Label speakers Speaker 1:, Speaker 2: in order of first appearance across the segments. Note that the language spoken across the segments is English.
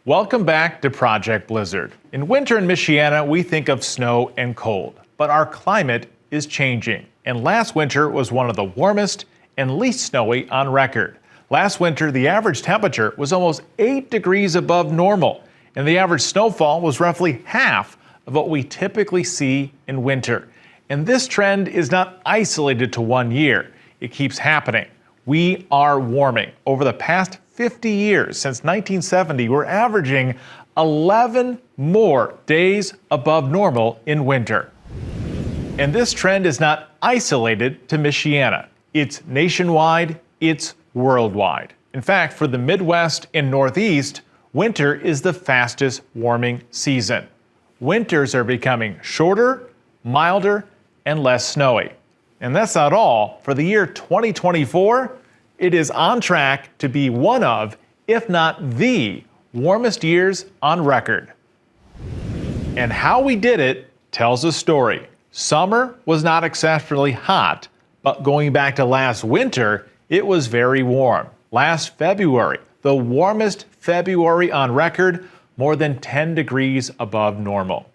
Speaker 1: Welcome back to Project Blizzard. In winter in Michiana, we think of snow and cold, but our climate is changing. And last winter was one of the warmest and least snowy on record. Last winter, the average temperature was almost 8 degrees above normal, and the average snowfall was roughly half of what we typically see in winter. And this trend is not isolated to one year. It keeps happening. We are warming. Over the past 50 years, since 1970, we're averaging 11 more days above normal in winter. And this trend is not isolated to Michiana. It's nationwide, it's worldwide. In fact, for the Midwest and Northeast, winter is the fastest warming season. Winters are becoming shorter, milder, and less snowy. And that's not all. For the year 2024, it is on track to be one of, if not the, warmest years on record. And how we did it tells a story. Summer was not exceptionally hot, but going back to last winter, it was very warm. Last February, the warmest February on record, more than 10 degrees above normal.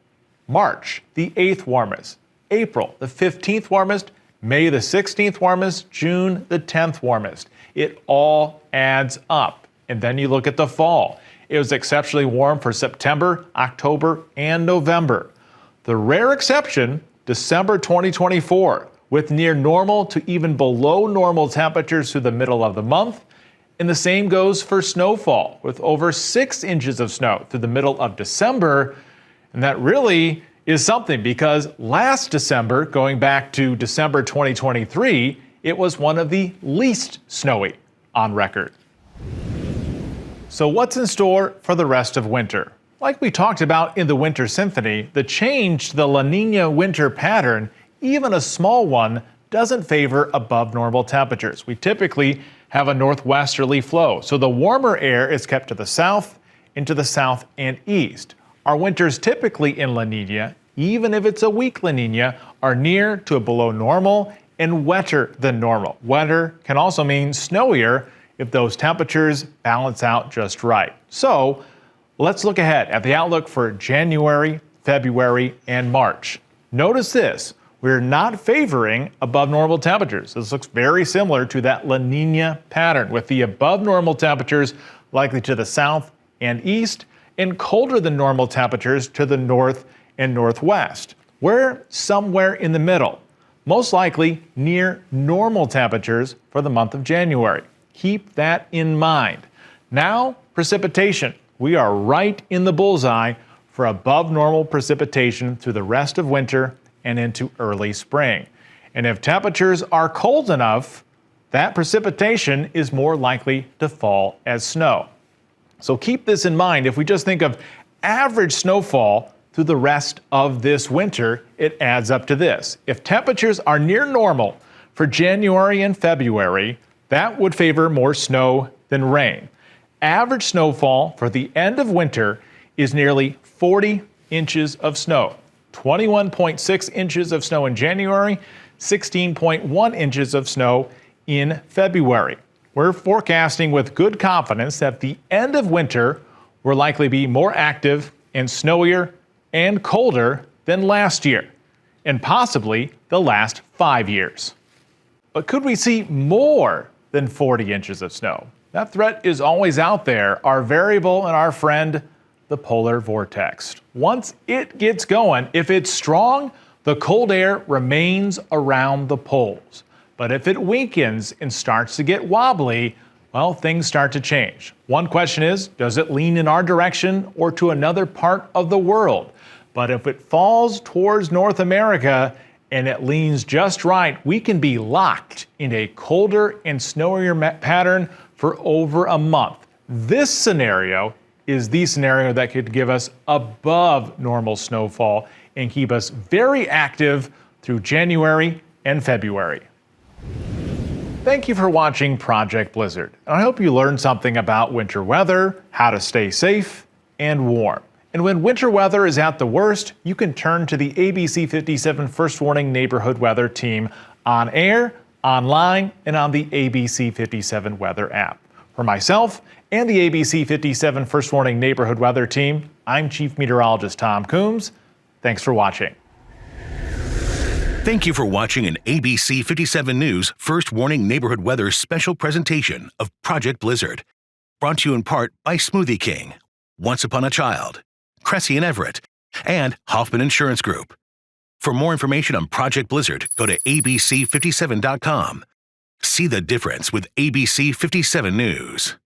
Speaker 1: March, the 8th warmest. April, the 15th warmest. May, the 16th warmest. June, the 10th warmest. It all adds up. And then you look at the fall. It was exceptionally warm for September, October, and November. The rare exception, December 2024, with near normal to even below normal temperatures through the middle of the month. And the same goes for snowfall, with over 6 inches of snow through the middle of December. And that really is something, because last December, going back to December 2023, it was one of the least snowy on record. So what's in store for the rest of winter? Like we talked about in the Winter Symphony, the change to the La Nina winter pattern, even a small one, doesn't favor above normal temperatures. We typically have a northwesterly flow, so the warmer air is kept to the south, into the south and east. Our winters typically in La Nina, even if it's a weak La Nina, are near to a below normal and wetter than normal. Wetter can also mean snowier if those temperatures balance out just right. So let's look ahead at the outlook for January, February, and March. Notice this. We're not favoring above normal temperatures. This looks very similar to that La Nina pattern, with the above normal temperatures likely to the south and east, and colder than normal temperatures to the north and northwest. We're somewhere in the middle, most likely near normal temperatures for the month of January. Keep that in mind. Now, precipitation. We are right in the bullseye for above normal precipitation through the rest of winter and into early spring. And if temperatures are cold enough, that precipitation is more likely to fall as snow. So keep this in mind. If we just think of average snowfall through the rest of this winter, it adds up to this. If temperatures are near normal for January and February, that would favor more snow than rain. Average snowfall for the end of winter is nearly 40 inches of snow. 21.6 inches of snow in January, 16.1 inches of snow in February. We're forecasting with good confidence that the end of winter will likely be more active and snowier and colder than last year, and possibly the last 5 years. But could we see more than 40 inches of snow? That threat is always out there, our variable and our friend, the polar vortex. Once it gets going, if it's strong, the cold air remains around the poles. But if it weakens and starts to get wobbly, well, things start to change. One question is, does it lean in our direction or to another part of the world? But if it falls towards North America and it leans just right, we can be locked in a colder and snowier pattern for over a month. This scenario is the scenario that could give us above normal snowfall and keep us very active through January and February. Thank you for watching Project Blizzard. And I hope you learned something about winter weather, how to stay safe and warm. And when winter weather is at the worst, you can turn to the ABC 57 First Warning Neighborhood Weather Team on air, online, and on the ABC 57 Weather app. For myself and the ABC 57 First Warning Neighborhood Weather Team, I'm Chief Meteorologist Tom Coombs. Thanks for watching.
Speaker 2: Thank you for watching an ABC 57 News First Warning Neighborhood Weather special presentation of Project Blizzard. Brought to you in part by Smoothie King, Once Upon a Child, Cressy and Everett, and Hoffman Insurance Group. For more information on Project Blizzard, go to abc57.com. See the difference with ABC 57 News.